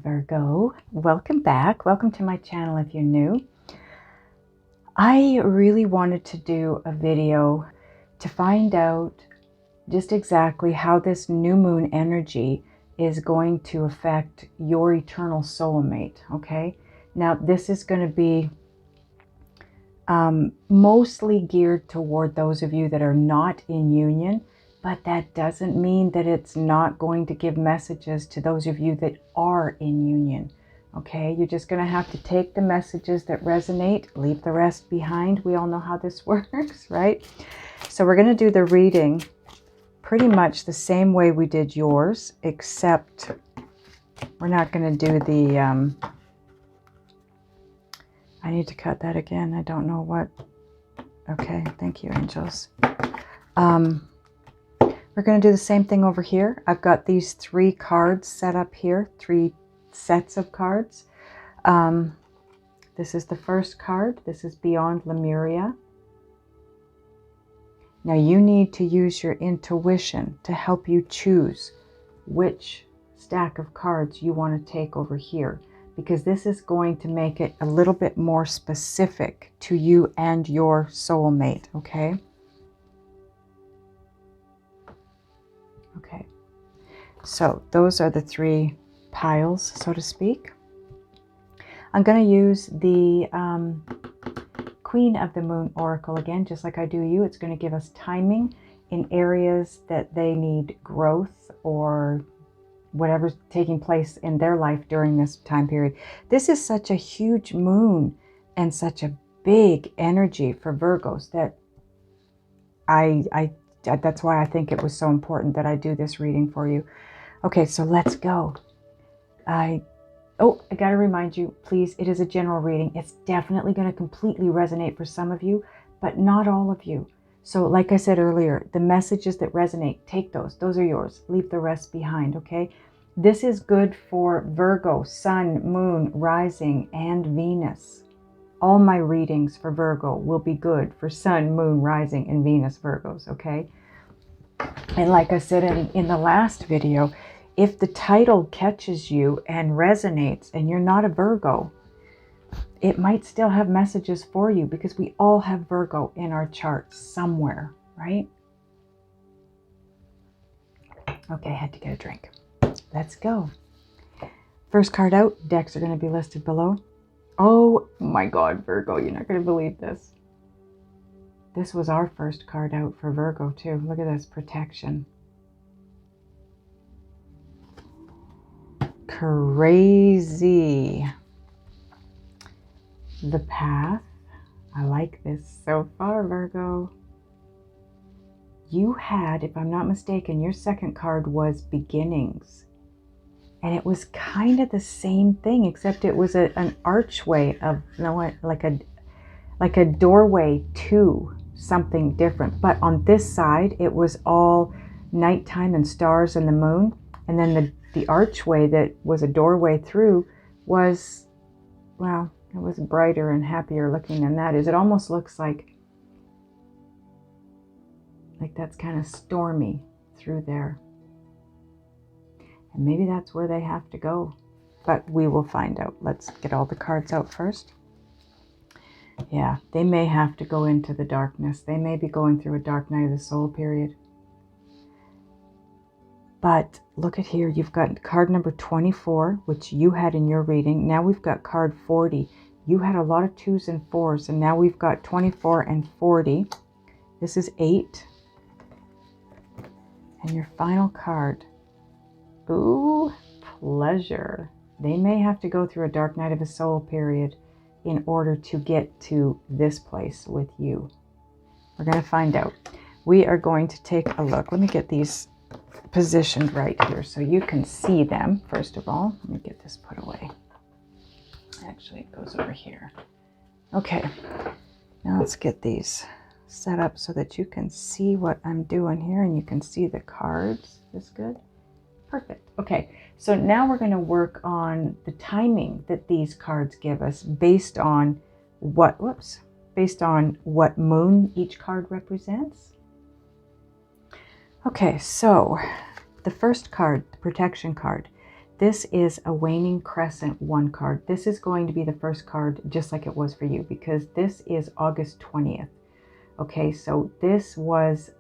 Virgo, welcome back. Welcome to my channel if you're new. I really wanted to do a video to find out just exactly how this new moon energy is going to affect your eternal soulmate, okay? Now, this is going to be mostly geared toward those of you that are not in union, but that doesn't mean that it's not going to give messages to those of you that are in union. Okay, you're just going to have to take the messages that resonate, leave the rest behind. We all know how this works, right? So we're going to do the reading pretty much the same way we did yours, except we're not going to do the, I need to cut that again. I don't know what. Okay, thank you, angels. We're going to do the same thing over here. I've got these 3 cards set up here, 3 sets of cards. This is the first card. This is Beyond Lemuria. Now you need to use your intuition to help you choose which stack of cards you want to take over here, because this is going to make it a little bit more specific to you and your soulmate, okay? Okay, so those are the 3 piles, so to speak. I'm going to use the Queen of the Moon Oracle again, just like I do you. It's going to give us timing in areas that they need growth or whatever's taking place in their life during this time period. This is such a huge moon and such a big energy for Virgos that that's why I think it was so important that I do this reading for you. Okay, so let's go. I got to remind you, please, it is a general reading. It's definitely going to completely resonate for some of you, but not all of you. So like I said earlier, the messages that resonate, take those. Those are yours. Leave the rest behind, okay? This is good for Virgo, Sun, Moon, Rising, and Venus. All my readings for Virgo will be good for Sun, Moon, Rising, and Venus Virgos, okay? And like I said in the last video, if the title catches you and resonates and you're not a Virgo, it might still have messages for you, because we all have Virgo in our charts somewhere, right? Okay, I had to get a drink. Let's go. First card out, decks are going to be listed below. Oh my God, Virgo, you're not going to believe this. This was our first card out for Virgo too. Look at this, protection. Crazy. The path. I like this so far, Virgo. You had, if I'm not mistaken, your second card was beginnings. And it was kind of the same thing, except it was an archway of, you know what, like a doorway to something different. But on this side, it was all nighttime and stars and the moon. And then the archway that was a doorway through was, well, it was brighter and happier looking than that is. It almost looks like that's kind of stormy through there. And maybe that's where they have to go. But we will find out. Let's get all the cards out first. Yeah, they may have to go into the darkness. They may be going through a dark night of the soul period. But look at here. You've got card number 24, which you had in your reading. Now we've got card 40. You had a lot of 2s and 4s. And now we've got 24 and 40. This is 8. And your final card. Ooh, pleasure. They may have to go through a dark night of the soul period in order to get to this place with you. We're going to find out. We are going to take a look. Let me get these positioned right here so you can see them. First of all, let me get this put away. Actually, it goes over here. Okay, now let's get these set up so that you can see what I'm doing here and you can see the cards. Is this good? Perfect. Okay, so now we're going to work on the timing that these cards give us based on what, based on what moon each card represents. Okay, so the first card, the protection card, this is a waning crescent 1 card. This is going to be the first card, just like it was for you, because this is August 20th. Okay, so this was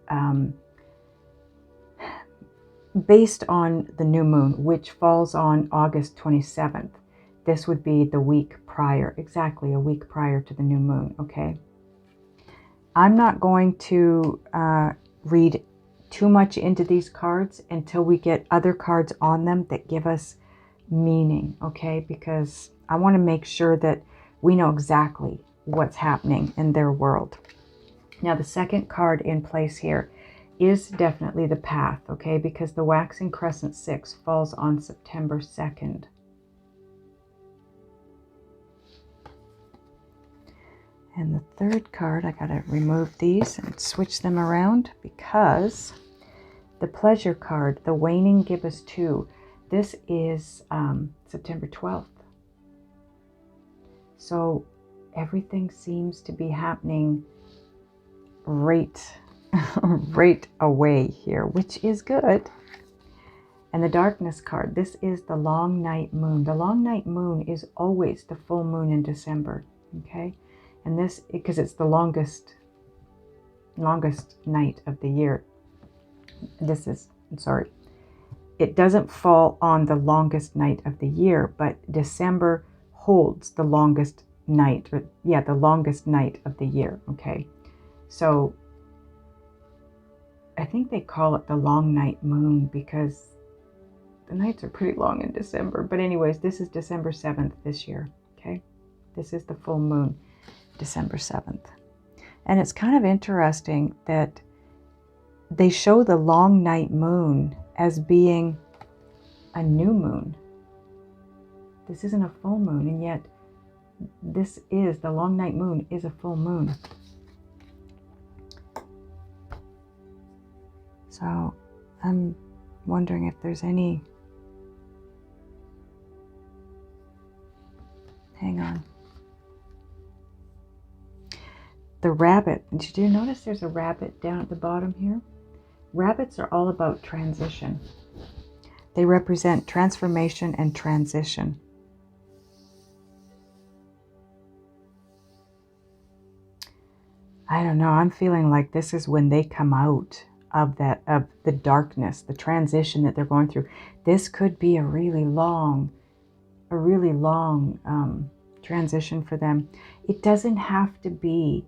based on the new moon, which falls on August 27th. This would be the week prior, exactly a week prior to the new moon, okay? I'm not going to read too much into these cards until we get other cards on them that give us meaning, okay? Because I want to make sure that we know exactly what's happening in their world. Now, the second card in place here is definitely the path, okay? Because the waxing crescent 6 falls on September 2nd. And the third card, I gotta remove these and switch them around because the pleasure card, the waning gibbous 2, this is September 12th. So everything seems to be happening right away here, which is good. And the darkness card, this is the long night moon. The long night moon is always the full moon in December, okay? And this, because it's the longest night of the year. This is, sorry, it doesn't fall on the longest night of the year, but December holds the longest night, or yeah, the longest night of the year, okay? So I think they call it the long night moon because the nights are pretty long in December. But anyways, this is December 7th this year, okay? This is the full moon, December 7th. And it's kind of interesting that they show the long night moon as being a new moon. This isn't a full moon, and yet this is, the long night moon is a full moon. So I'm wondering if there's any, hang on. The rabbit, did you notice there's a rabbit down at the bottom here? Rabbits are all about transition. They represent transformation and transition. I don't know, I'm feeling like this is when they come out of the darkness, the transition that they're going through. This could be a really long transition for them. It doesn't have to be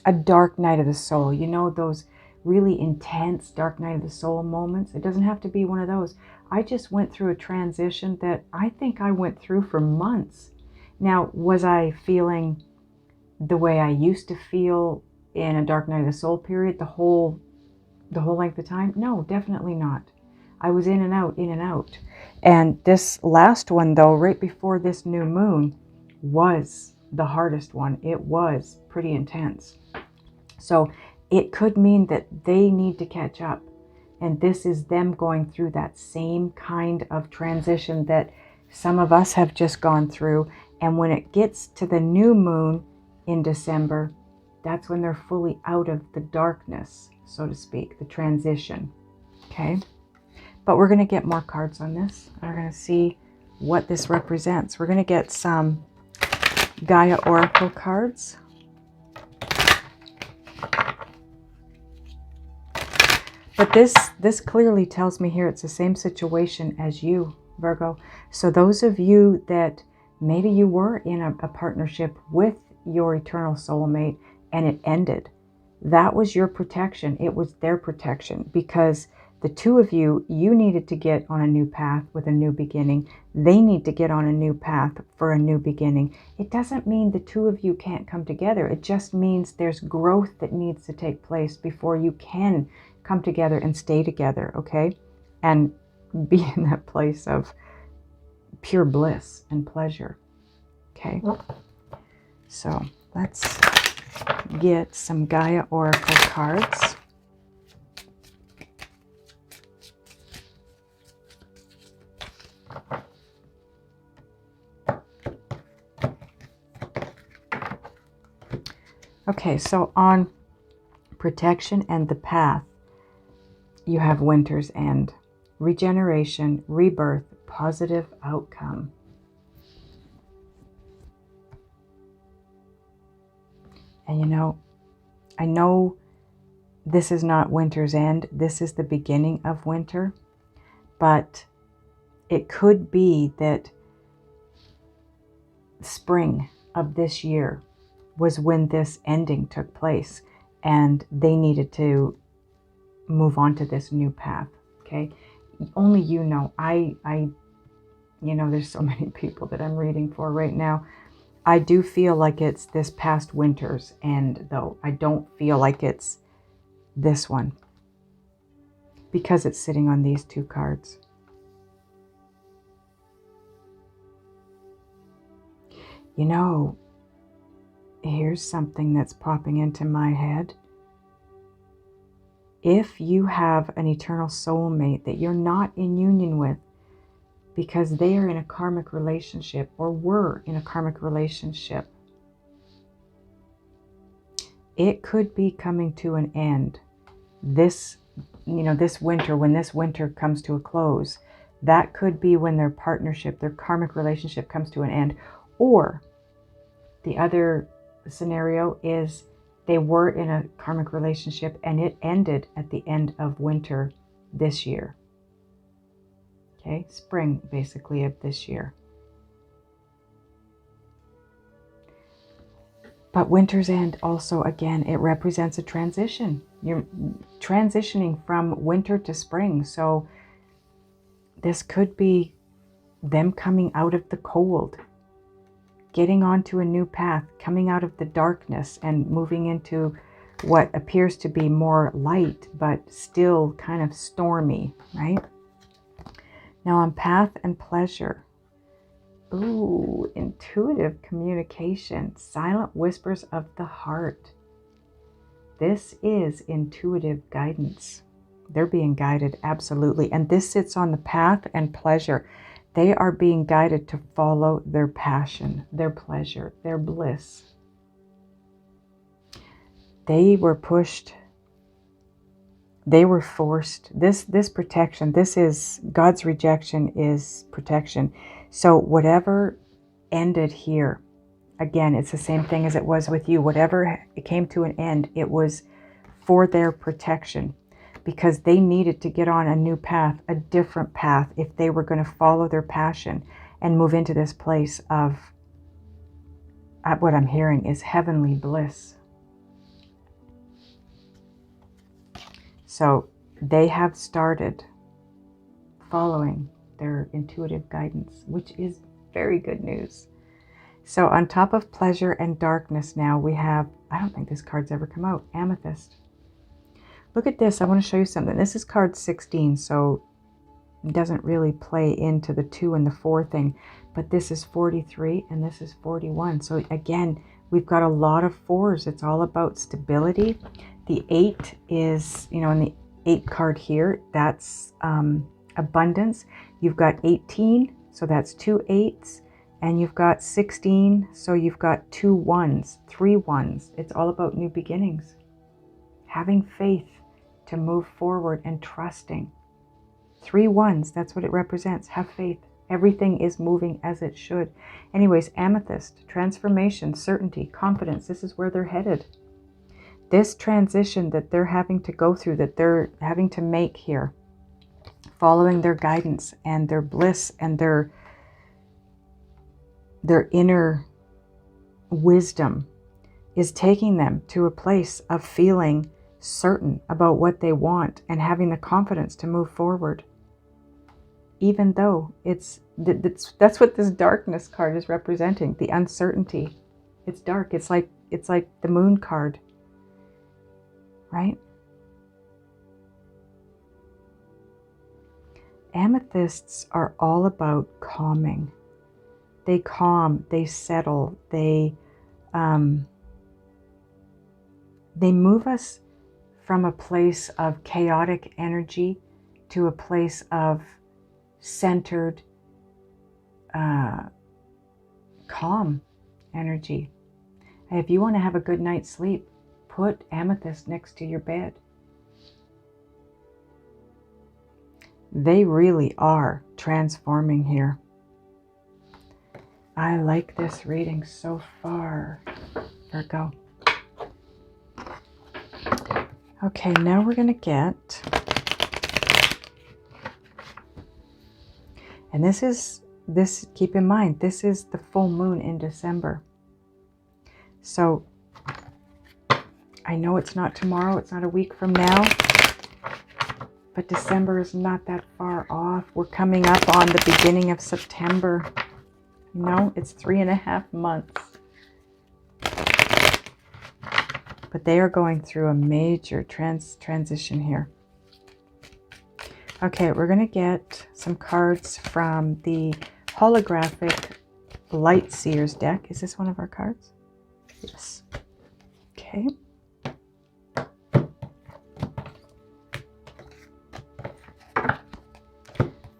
a dark night of the soul. You know, those really intense dark night of the soul moments. It doesn't have to be one of those. I just went through a transition that I think I went through for months. Now, was I feeling the way I used to feel in a dark night of the soul period the whole length of time? No, definitely not. I was in and out, in and out. And this last one, though, right before this new moon, was the hardest one. It was pretty intense. So it could mean that they need to catch up. And this is them going through that same kind of transition that some of us have just gone through. And when it gets to the new moon in December, that's when they're fully out of the darkness, so to speak, the transition. Okay? But we're going to get more cards on this. We're going to see what this represents. We're going to get some Gaia Oracle cards. But this clearly tells me here it's the same situation as you, Virgo. So those of you that maybe you were in a partnership with your eternal soulmate and it ended, that was your protection. It was their protection because the two of you needed to get on a new path with a new beginning. They need to get on a new path for a new beginning. It doesn't mean the two of you can't come together. It just means there's growth that needs to take place before you can come together and stay together, okay? And be in that place of pure bliss and pleasure, okay? So let's get some Gaia Oracle cards. Okay, so on protection and the path, you have Winter's End. regeneration, rebirth, positive outcome. And you know, I know this is not winter's end. This is the beginning of winter. But it could be that spring of this year was when this ending took place. And they needed to move on to this new path. Okay? Only you know. You know, there's so many people that I'm reading for right now. I do feel like it's this past winter's end, though. I don't feel like it's this one, because it's sitting on these two cards. You know, here's something that's popping into my head. If you have an eternal soulmate that you're not in union with because they are in a karmic relationship or were in a karmic relationship, it could be coming to an end. This, you know, this winter, when this winter comes to a close, that could be when their partnership, their karmic relationship comes to an end. Or the other scenario is they were in a karmic relationship and it ended at the end of winter this year. Okay, spring basically of this year. But winter's end also, again, it represents a transition. You're transitioning from winter to spring. So this could be them coming out of the cold, getting onto a new path, coming out of the darkness and moving into what appears to be more light, but still kind of stormy, right? Now on path and pleasure. Ooh, intuitive communication, silent whispers of the heart. This is intuitive guidance. They're being guided, absolutely. And this sits on the path and pleasure. They are being guided to follow their passion, their pleasure, their bliss. They were pushed. They were forced. This protection, this is God's rejection is protection. So whatever ended here, again, it's the same thing as it was with you. Whatever it came to an end, it was for their protection, because they needed to get on a new path, a different path, if they were going to follow their passion and move into this place of, what I'm hearing is heavenly bliss. So they have started following their intuitive guidance, which is very good news. So on top of pleasure and darkness now we have, I don't think this card's ever come out, amethyst. Look at this. I want to show you something. This is card 16, so it doesn't really play into the 2 and the 4 thing, but this is 43 and this is 41. So again, we've got a lot of 4s. It's all about stability. The 8 is, you know, in the 8 card here, that's abundance. You've got 18, so that's 2 8s. And you've got 16, so you've got 2 1s, 3 1s. It's all about new beginnings. Having faith to move forward and trusting. 3 1s, that's what it represents. Have faith. Everything is moving as it should. Anyways, amethyst, transformation, certainty, confidence. This is where they're headed. This transition that they're having to go through, that they're having to make here, following their guidance and their bliss and their inner wisdom, is taking them to a place of feeling certain about what they want and having the confidence to move forward. Even though that's what this darkness card is representing, the uncertainty. It's dark. It's like the moon card, right? Amethysts are all about calming. They calm, they settle, they move us from a place of chaotic energy to a place of centered, calm energy. And if you want to have a good night's sleep, put amethyst next to your bed. They really are transforming here. I like this reading so far, Virgo. Okay, now we're going to get, and this, keep in mind, this is the full moon in December. So I know it's not tomorrow, it's not a week from now, but December is not that far off. We're coming up on the beginning of September. You know, it's 3.5 months. But they are going through a major transition here. Okay, we're going to get some cards from the holographic Light Seers deck. Is this one of our cards? Yes. Okay.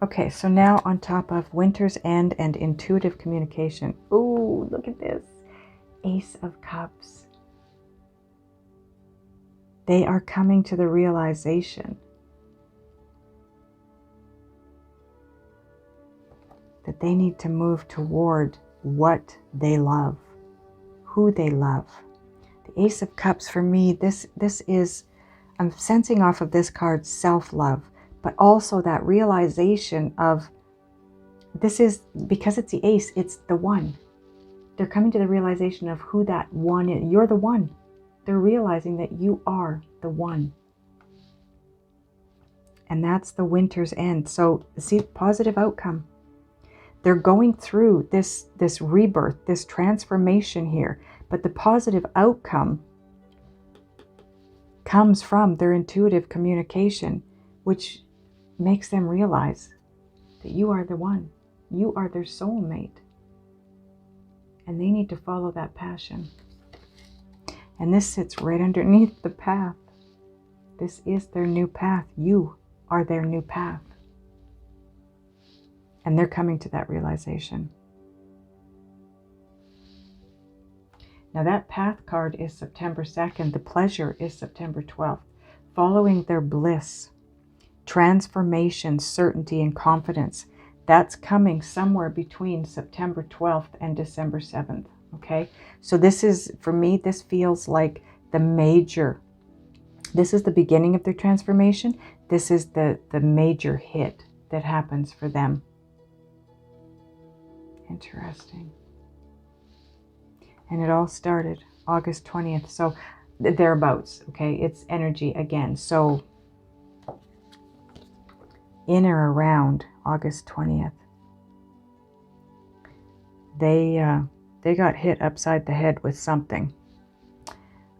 Okay, so now on top of Winter's End and intuitive communication. Ooh, look at this. Ace of Cups. They are coming to the realization that they need to move toward what they love, who they love. The Ace of Cups, for me, this is, I'm sensing off of this card, self-love, but also that realization of, this is, because it's the ace, it's the one. They're coming to the realization of who that one is. You're the one. They're realizing that you are the one. And that's the Winter's End. So see, positive outcome. They're going through this rebirth, this transformation here. But the positive outcome comes from their intuitive communication, which makes them realize that you are the one. You are their soulmate. And they need to follow that passion. And this sits right underneath the path. This is their new path. You are their new path. And they're coming to that realization. Now that path card is September 2nd. The pleasure is September 12th. Following their bliss, transformation, certainty, and confidence. That's coming somewhere between September 12th and December 7th. Okay, so this is, for me, this feels like the major, this is the beginning of their transformation. This is the major hit that happens for them. Interesting. And it all started August 20th. So thereabouts, okay, it's energy again. So in or around August 20th, they got hit upside the head with something.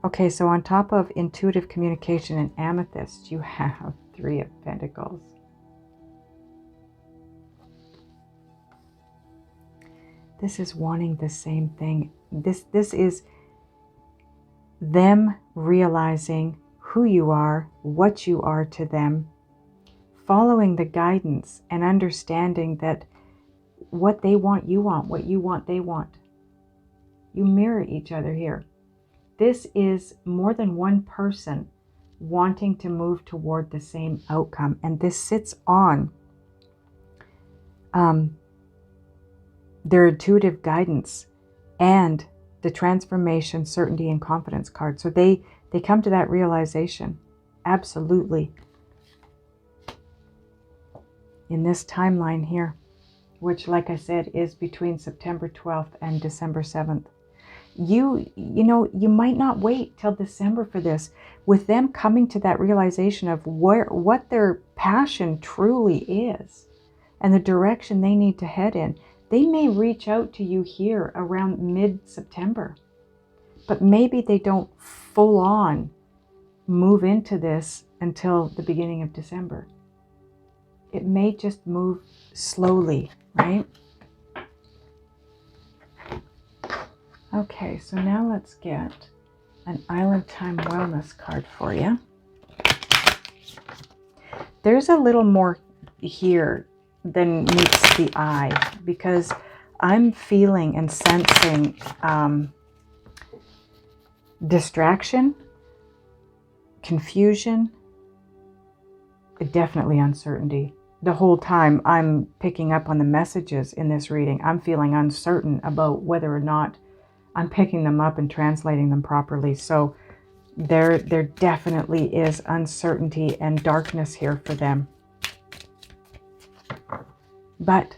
Okay, so on top of intuitive communication and amethyst, you have 3 of Pentacles. This is wanting the same thing. This is them realizing who you are, what you are to them, following the guidance and understanding that what they want, you want, what you want, they want. You mirror each other here. This is more than one person wanting to move toward the same outcome. And this sits on their intuitive guidance and the transformation, certainty, and confidence card. So they come to that realization. Absolutely. In this timeline here, which, like I said, is between September 12th and December 7th. You know, you might not wait till December for this. With them coming to that realization of what their passion truly is and the direction they need to head in, they may reach out to you here around mid-September. But maybe they don't full on move into this until the beginning of December. It may just move slowly, right? Okay, so now let's get an Island Time Wellness card for you. There's a little more here than meets the eye, because I'm feeling and sensing distraction, confusion, definitely uncertainty. the whole time I'm picking up on the messages in this reading, I'm feeling uncertain about whether or not I'm picking them up and translating them properly. So there definitely is uncertainty and darkness here for them. But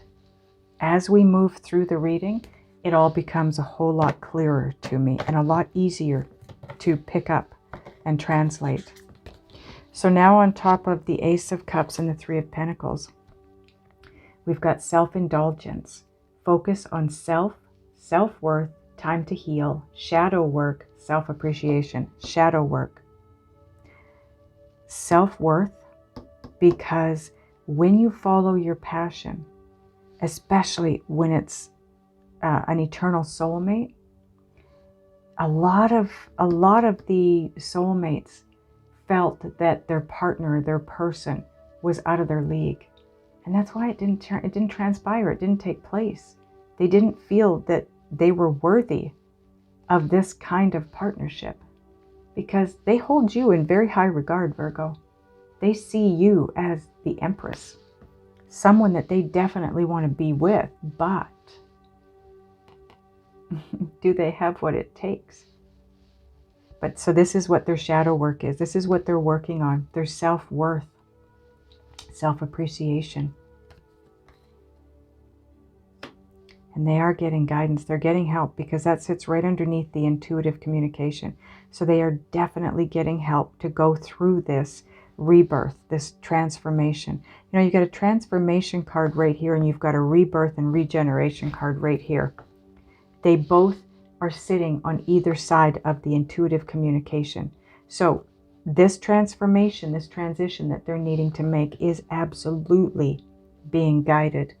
as we move through the reading, it all becomes a whole lot clearer to me and a lot easier to pick up and translate. So now on top of the Ace of Cups and the Three of Pentacles, we've got self-indulgence, focus on self-worth, time to heal, shadow work, self-appreciation, shadow work. Self-worth, because when you follow your passion, especially when it's an eternal soulmate, a lot of the soulmates felt that their partner, their person, was out of their league, and that's why it didn't transpire. It didn't take place. They didn't feel that they were worthy of this kind of partnership, because they hold you in very high regard, Virgo. They see you as the Empress, someone that they definitely want to be with, but do they have what it takes? But so this is what their shadow work is. This is what they're working on. Their self-worth, self-appreciation. And they are getting guidance. They're getting help, because that sits right underneath the intuitive communication. So they are definitely getting help to go through this rebirth, this transformation. You know, you've got a transformation card right here, and you've got a rebirth and regeneration card right here. They both are sitting on either side of the intuitive communication. So this transformation, this transition that they're needing to make is absolutely being guided.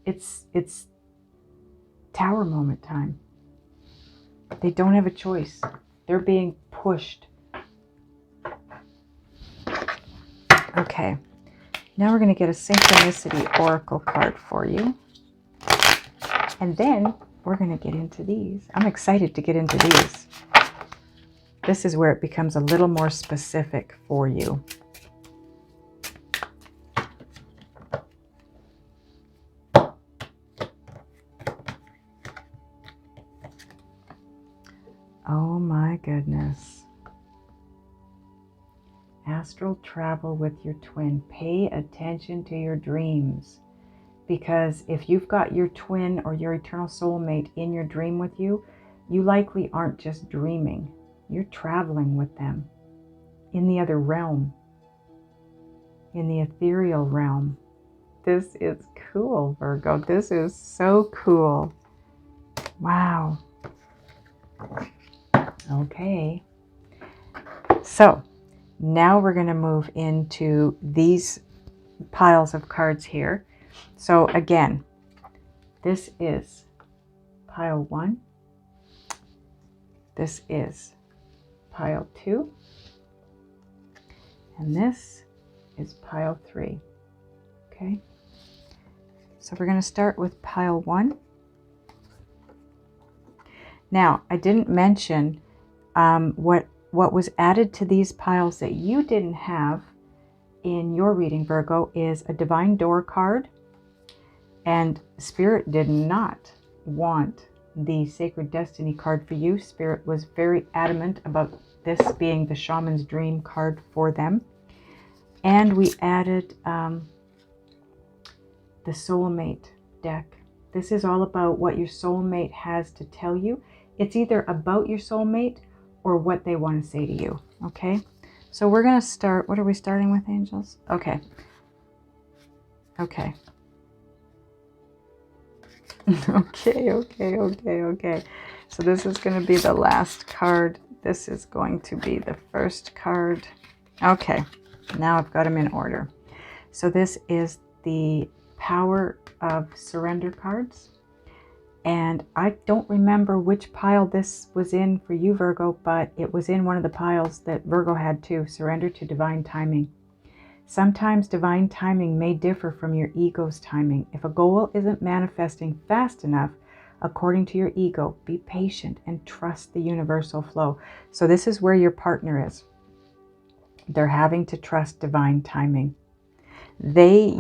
It's tower moment time. They don't have a choice. They're being pushed. Okay, now we're going to get a synchronicity oracle card for you. And then we're going to get into these. I'm excited to get into these. This is where it becomes a little more specific for you. Oh my goodness. Astral travel with your twin. Pay attention to your dreams. Because if you've got your twin or your eternal soulmate in your dream with you, you likely aren't just dreaming. You're traveling with them in the other realm, in the ethereal realm. This is cool, Virgo. This is so cool. Wow. Okay. So now we're going to move into these piles of cards here. So again, this is pile 1. This is pile 2. And this is pile 3. Okay. So we're going to start with pile 1. Now, I didn't mention what was added to these piles that you didn't have in your reading, Virgo, is a Divine Door card. And Spirit did not want the Sacred Destiny card for you. Spirit was very adamant about this being the Shaman's Dream card for them. And we added the Soulmate deck. This is all about what your soulmate has to tell you. It's either about your soulmate or what they want to say to you. Okay? So we're going to start. What are we starting with, angels? Okay. Okay. Okay. So this is going to be the last card. This is going to be the first card. Okay. Now I've got them in order. So this is the Power of Surrender cards. And I don't remember which pile this was in for you, Virgo, but it was in one of the piles that Virgo had too. Surrender to divine timing. Sometimes divine timing may differ from your ego's timing. If a goal isn't manifesting fast enough, according to your ego, be patient and trust the universal flow. So this is where your partner is. They're having to trust divine timing. They,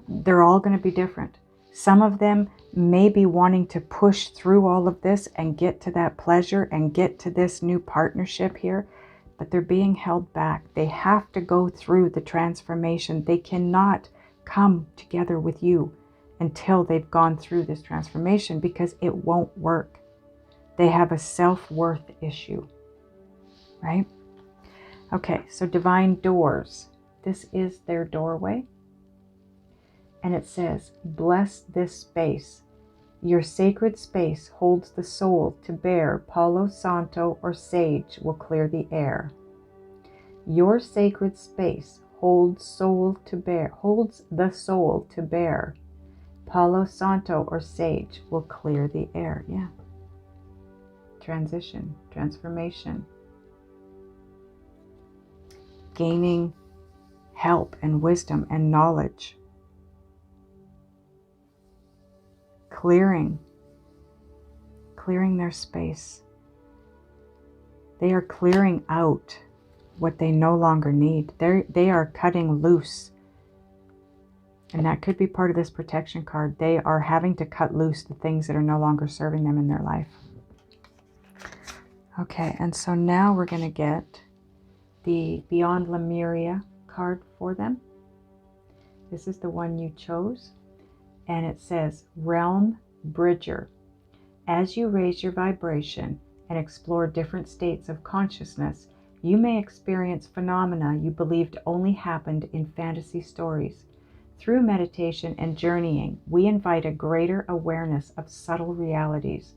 they're all going to be different. Some of them may be wanting to push through all of this and get to that pleasure and get to this new partnership here, but they're being held back. They have to go through the transformation. They cannot come together with you until they've gone through this transformation, because it won't work. They have a self-worth issue, right? Okay, so divine doors. This is their doorway. And it says, bless this space. Your sacred space holds the soul to bear. Palo Santo or sage will clear the air. Your sacred space holds the soul to bear. Palo Santo or sage will clear the air. Yeah. Transition, transformation. Gaining help and wisdom and knowledge. Clearing their space. They are clearing out what they no longer need. They are cutting loose. And that could be part of this protection card. They are having to cut loose the things that are no longer serving them in their life. Okay, and so now we're going to get the Beyond Lemuria card for them. This is the one you chose. And it says, Realm Bridger. As you raise your vibration and explore different states of consciousness, you may experience phenomena you believed only happened in fantasy stories. Through meditation and journeying, we invite a greater awareness of subtle realities.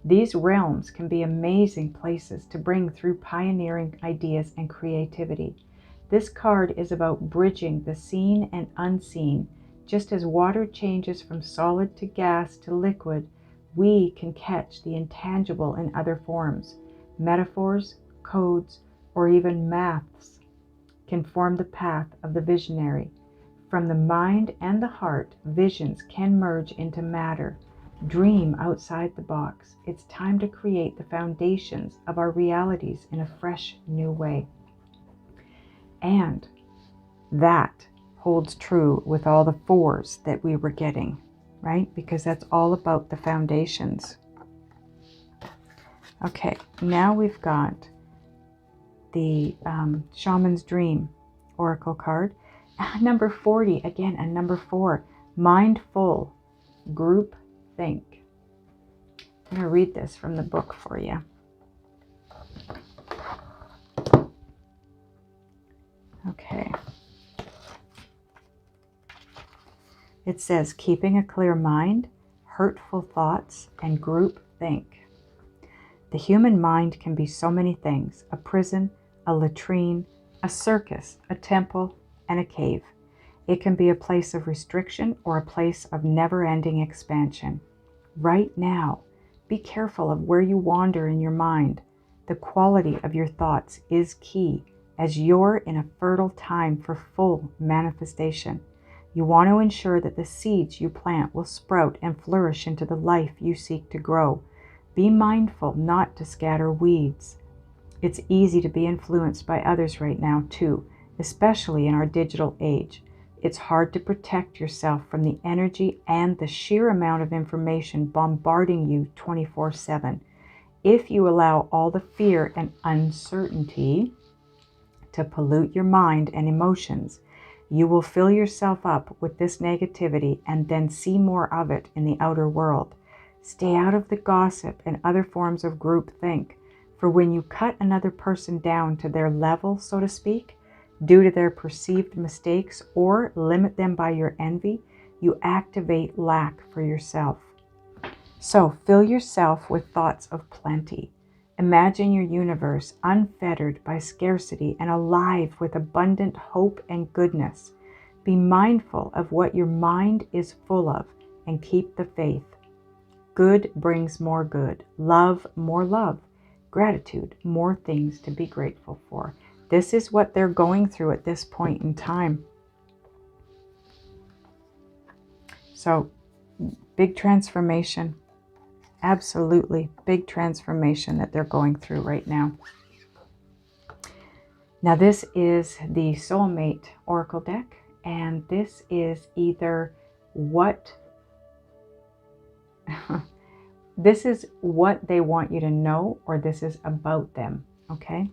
These realms can be amazing places to bring through pioneering ideas and creativity. This card is about bridging the seen and unseen. Just as water changes from solid to gas to liquid, we can catch the intangible in other forms. Metaphors, codes, or even maths can form the path of the visionary. From the mind and the heart, visions can merge into matter. Dream outside the box. It's time to create the foundations of our realities in a fresh, new way. And that holds true with all the fours that we were getting, right? Because that's all about the foundations. Okay, now we've got the Shaman's Dream Oracle card. Number 40, again, and number 4, Mindful Group Think. I'm going to read this from the book for you. Okay. It says, keeping a clear mind, hurtful thoughts, and group think. The human mind can be so many things: a prison, a latrine, a circus, a temple, and a cave. It can be a place of restriction or a place of never-ending expansion. Right now, be careful of where you wander in your mind. The quality of your thoughts is key, as you're in a fertile time for full manifestation. You want to ensure that the seeds you plant will sprout and flourish into the life you seek to grow. Be mindful not to scatter weeds. It's easy to be influenced by others right now too, especially in our digital age. It's hard to protect yourself from the energy and the sheer amount of information bombarding you 24/7. If you allow all the fear and uncertainty to pollute your mind and emotions, you will fill yourself up with this negativity and then see more of it in the outer world. Stay out of the gossip and other forms of groupthink, for when you cut another person down to their level, so to speak, due to their perceived mistakes, or limit them by your envy, you activate lack for yourself. So fill yourself with thoughts of plenty. Imagine your universe unfettered by scarcity and alive with abundant hope and goodness. Be mindful of what your mind is full of and keep the faith. Good brings more good. Love, more love. Gratitude, more things to be grateful for. This is what they're going through at this point in time. So, big transformation. Absolutely big transformation that they're going through right now. Now this is the Soulmate Oracle deck, And this is either what this is what they want you to know, or this is about them, okay?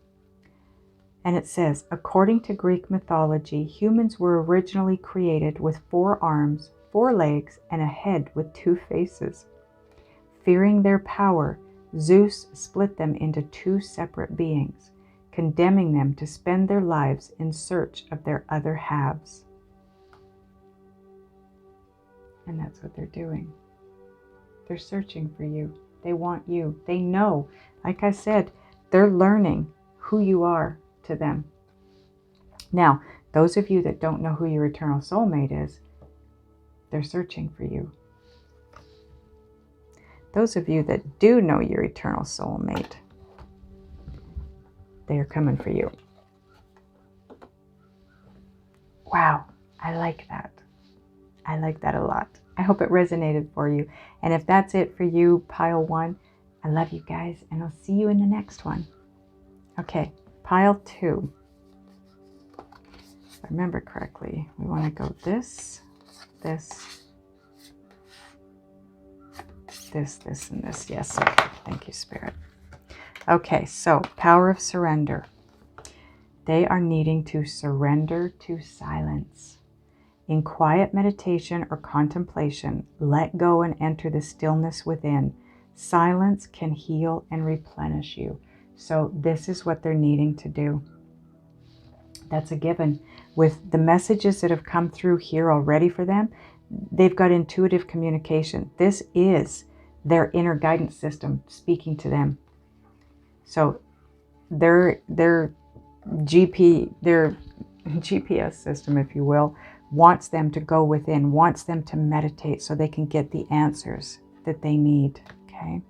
And it says, according to Greek mythology, humans were originally created with 4 arms, 4 legs, and a head with 2 faces. Fearing their power, Zeus split them into 2 separate beings, condemning them to spend their lives in search of their other halves. And that's what they're doing. They're searching for you. They want you. They know. Like I said, they're learning who you are to them. Now, those of you that don't know who your eternal soulmate is, they're searching for you. Those of you that do know your eternal soulmate, they are coming for you. Wow, I like that. I like that a lot. I hope it resonated for you. And if that's it for you, pile 1, I love you guys, and I'll see you in the next one. Okay, pile 2. If I remember correctly, we want to go this, this, this, and this. Yes, okay. Thank you, Spirit. Okay, so power of surrender. They are needing to surrender to silence. In quiet meditation or contemplation, let go and enter the stillness within. Silence can heal and replenish you. So this is what they're needing to do. That's a given. With the messages that have come through here already for them, they've got intuitive communication. This is their inner guidance system speaking to them. So their GPS system, if you will, wants them to go within, wants them to meditate so they can get the answers that they need. Okay.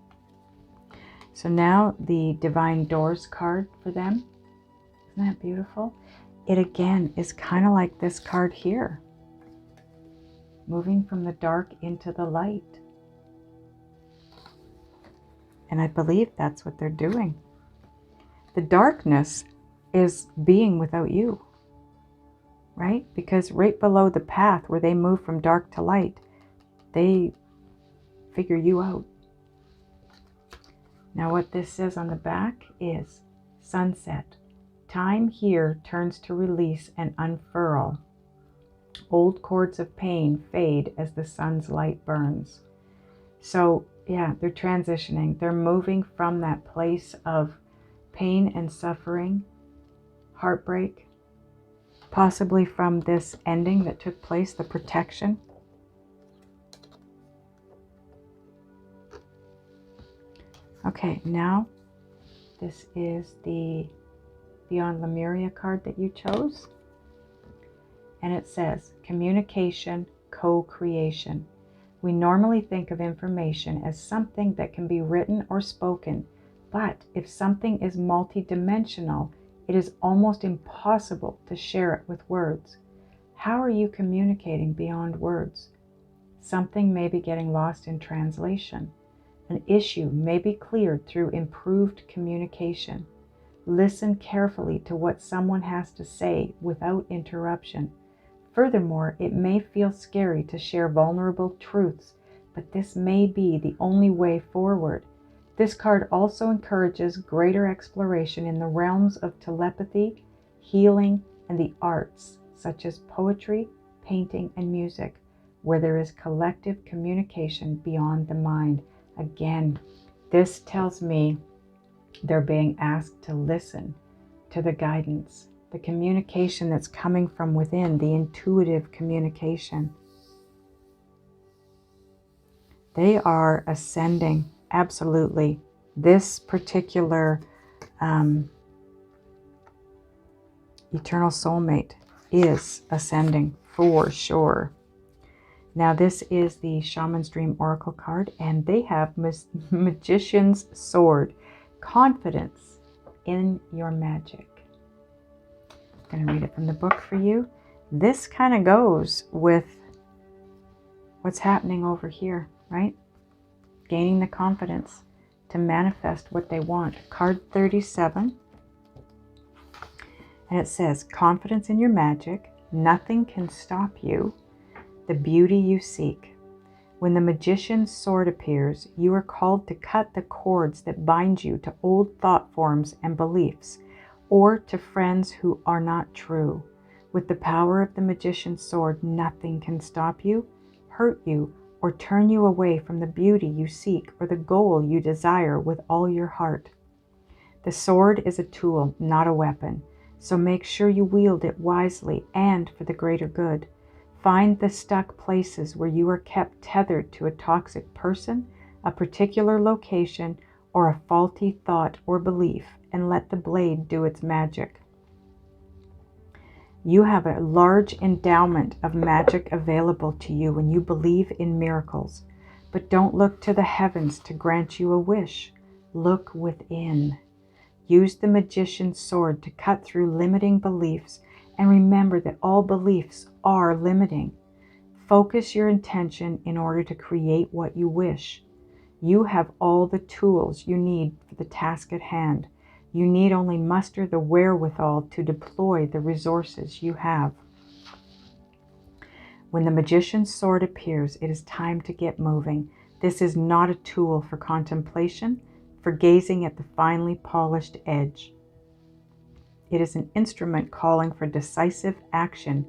So now the Divine Doors card for them. Isn't that beautiful? It again is kind of like this card here. Moving from the dark into the light. And I believe that's what they're doing. The darkness is being without you. Right? Because right below the path where they move from dark to light, they figure you out. Now what this says on the back is sunset. Time here turns to release and unfurl. Old cords of pain fade as the sun's light burns. So yeah, they're transitioning. They're moving from that place of pain and suffering, heartbreak, possibly from this ending that took place, the protection. Okay, now this is the Beyond Lemuria card that you chose. And it says, communication, co-creation. We normally think of information as something that can be written or spoken, but if something is multidimensional, it is almost impossible to share it with words. How are you communicating beyond words? Something may be getting lost in translation. An issue may be cleared through improved communication. Listen carefully to what someone has to say without interruption. Furthermore, it may feel scary to share vulnerable truths, but this may be the only way forward. This card also encourages greater exploration in the realms of telepathy, healing, and the arts, such as poetry, painting, and music, where there is collective communication beyond the mind. Again, this tells me they're being asked to listen to the guidance, the communication that's coming from within, the intuitive communication. They are ascending, absolutely. This particular Eternal Soulmate is ascending for sure. Now this is the Shaman's Dream Oracle card, and they have Magician's Sword, confidence in your magic. I'm going to read it from the book for you. This kind of goes with what's happening over here, right? Gaining the confidence to manifest what they want. Card 37. And it says, confidence in your magic, Nothing can stop you, the beauty you seek. When the magician's sword appears, you are called to cut the cords that bind you to old thought forms and beliefs, or to friends who are not true. With the power of the magician's sword, nothing can stop you, hurt you, or turn you away from the beauty you seek or the goal you desire with all your heart. The sword is a tool, not a weapon, so make sure you wield it wisely and for the greater good. Find the stuck places where you are kept tethered to a toxic person, a particular location, or a faulty thought or belief, and let the blade do its magic. You have a large endowment of magic available to you when you believe in miracles. But don't look to the heavens to grant you a wish. Look within. Use the magician's sword to cut through limiting beliefs, and remember that all beliefs are limiting. Focus your intention in order to create what you wish. You have all the tools you need for the task at hand. You need only muster the wherewithal to deploy the resources you have. When the magician's sword appears, it is time to get moving. This is not a tool for contemplation, for gazing at the finely polished edge. It is an instrument calling for decisive action.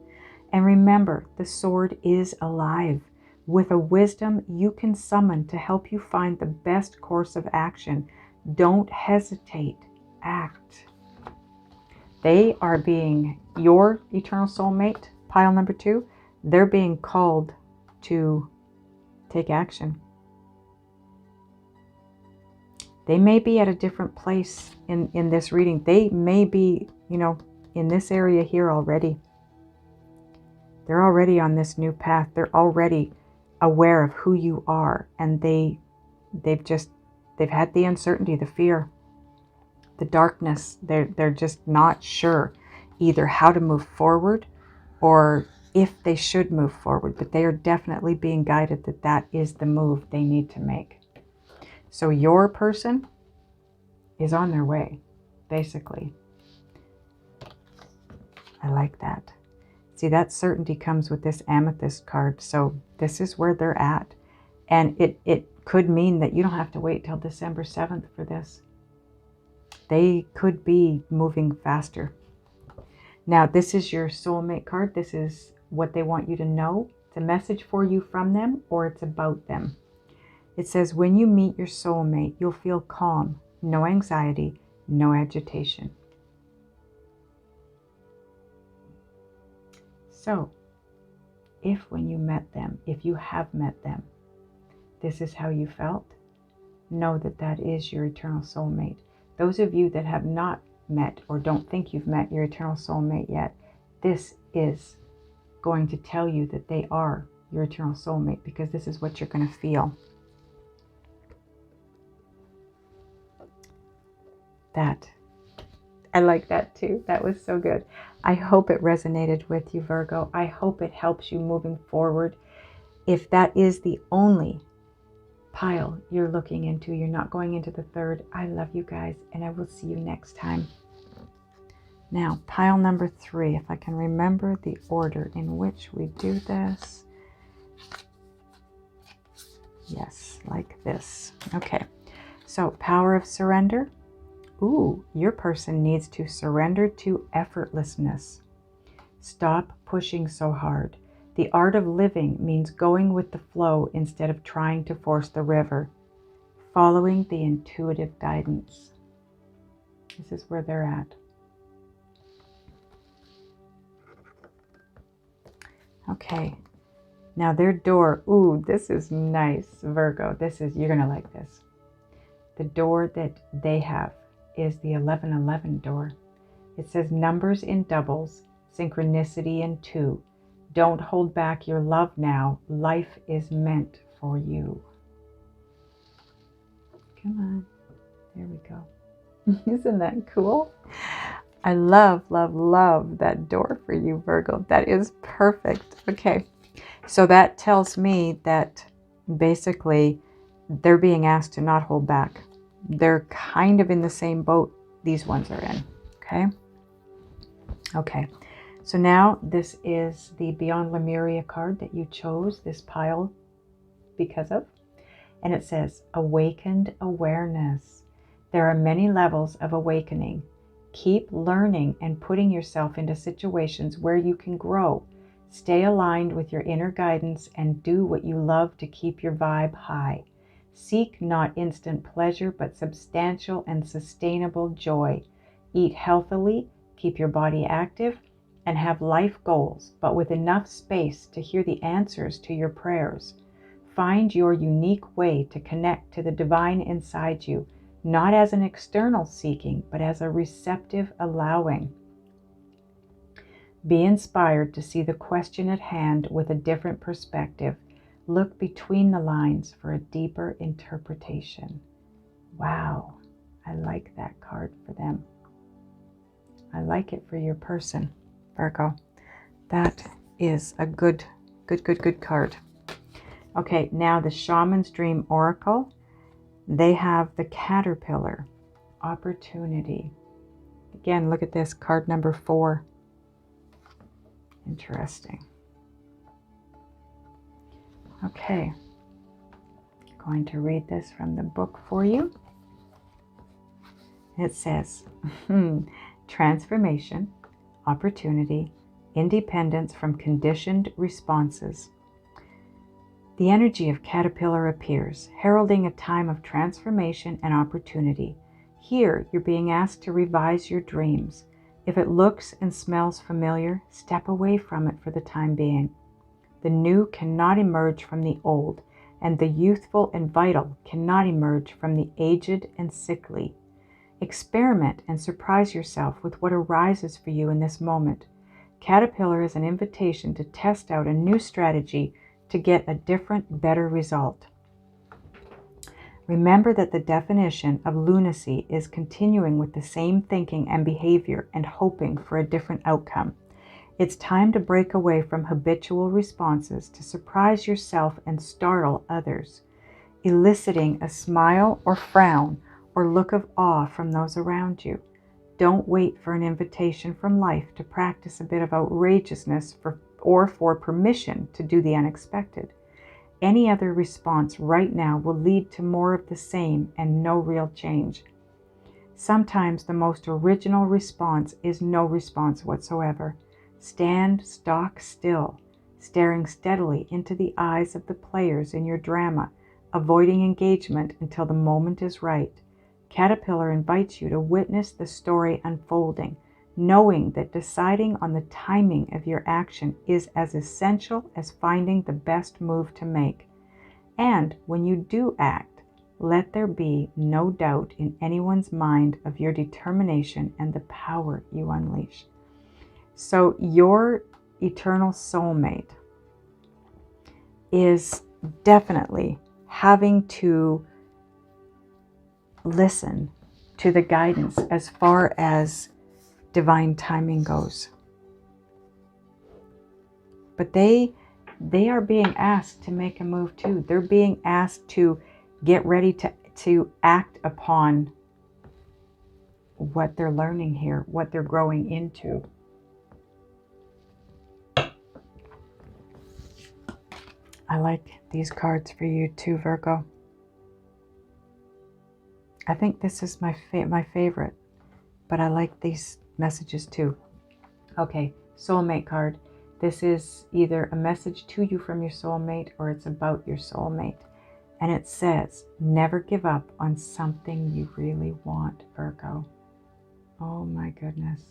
And remember, the sword is alive, with a wisdom you can summon to help you find the best course of action. Don't hesitate. Act. They are being your eternal soulmate, pile number 2. They're being called to take action. They may be at a different place in this reading. They may be, in this area here already. They're already on this new path. They're already aware of who you are, and they've had the uncertainty, the fear, the darkness. They're just not sure either how to move forward or if they should move forward, but they are definitely being guided that is the move they need to make. So your person is on their way, basically. I like that. See, that certainty comes with this amethyst card. So this is where they're at. And it could mean that you don't have to wait till December 7th for this. They could be moving faster. Now, this is your soulmate card. This is what they want you to know. It's a message for you from them, or it's about them. It says, when you meet your soulmate, you'll feel calm, no anxiety, no agitation. So, if when you met them, if you have met them, this is how you felt, know that is your eternal soulmate. Those of you that have not met or don't think you've met your eternal soulmate yet, this is going to tell you that they are your eternal soulmate, because this is what you're going to feel. I like that too. That was so good. I hope it resonated with you, Virgo. I hope it helps you moving forward. If that is the only pile you're looking into, you're not going into the third, I love you guys, and I will see you next time. Now, pile number 3, if I can remember the order in which we do this. Yes, like this. Okay, so power of surrender. Ooh, your person needs to surrender to effortlessness. Stop pushing so hard. The art of living means going with the flow instead of trying to force the river, following the intuitive guidance. This is where they're at. Okay, now their door. Ooh, this is nice, Virgo. You're gonna like this. The door that they have is the 1111 door. It says numbers in doubles, synchronicity in 2. Don't hold back your love now. Life is meant for you. Come on. There we go. Isn't that cool? I love, love, love that door for you, Virgo. That is perfect. Okay. So that tells me that basically they're being asked to not hold back. They're kind of in the same boat these ones are in. Okay. Okay. So now this is the Beyond Lemuria card that you chose this pile because of. And it says, Awakened Awareness. There are many levels of awakening. Keep learning and putting yourself into situations where you can grow. Stay aligned with your inner guidance and do what you love to keep your vibe high. Seek not instant pleasure, but substantial and sustainable joy. Eat healthily, keep your body active, and have life goals, but with enough space to hear the answers to your prayers. Find your unique way to connect to the divine inside you, not as an external seeking, but as a receptive allowing. Be inspired to see the question at hand with a different perspective. Look between the lines for a deeper interpretation. Wow, I like that card for them. I like it for your person, Virgo. That is a good card. Okay, now the Shaman's Dream Oracle. They have the Caterpillar, Opportunity. Again, look at this, card number 4. Interesting. Okay, going to read this from the book for you. It says, Transformation, Opportunity, Independence from Conditioned Responses. The energy of Caterpillar appears, heralding a time of transformation and opportunity. Here, you're being asked to revise your dreams. If it looks and smells familiar, step away from it for the time being. The new cannot emerge from the old, and the youthful and vital cannot emerge from the aged and sickly. Experiment and surprise yourself with what arises for you in this moment. Caterpillar is an invitation to test out a new strategy to get a different, better result. Remember that the definition of lunacy is continuing with the same thinking and behavior and hoping for a different outcome. It's time to break away from habitual responses to surprise yourself and startle others, eliciting a smile or frown or look of awe from those around you. Don't wait for an invitation from life to practice a bit of outrageousness or for permission to do the unexpected. Any other response right now will lead to more of the same and no real change. Sometimes the most original response is no response whatsoever. Stand stock still, staring steadily into the eyes of the players in your drama, avoiding engagement until the moment is right. Caterpillar invites you to witness the story unfolding, knowing that deciding on the timing of your action is as essential as finding the best move to make. And when you do act, let there be no doubt in anyone's mind of your determination and the power you unleash. So your eternal soulmate is definitely having to listen to the guidance as far as divine timing goes. But they are being asked to make a move too. They're being asked to get ready to act upon what they're learning here, what they're growing into. I like these cards for you too, Virgo. I think this is my favorite, but I like these messages too. Okay, soulmate card. This is either a message to you from your soulmate or it's about your soulmate. And it says, never give up on something you really want, Virgo. Oh my goodness.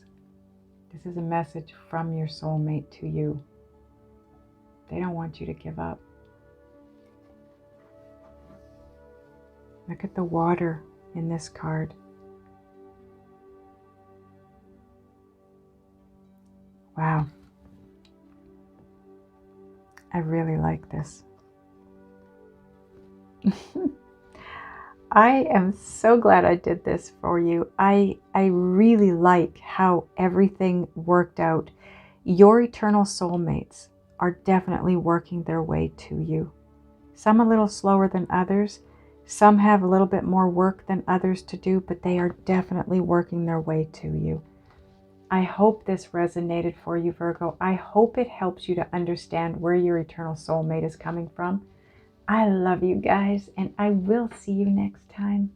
This is a message from your soulmate to you. They don't want you to give up. Look at the water in this card. Wow. I really like this. I am so glad I did this for you. I really like how everything worked out. Your eternal soulmates are definitely working their way to you. Some a little slower than others. Some have a little bit more work than others to do, but they are definitely working their way to you. I hope this resonated for you, Virgo. I hope it helps you to understand where your eternal soulmate is coming from. I love you guys, and I will see you next time.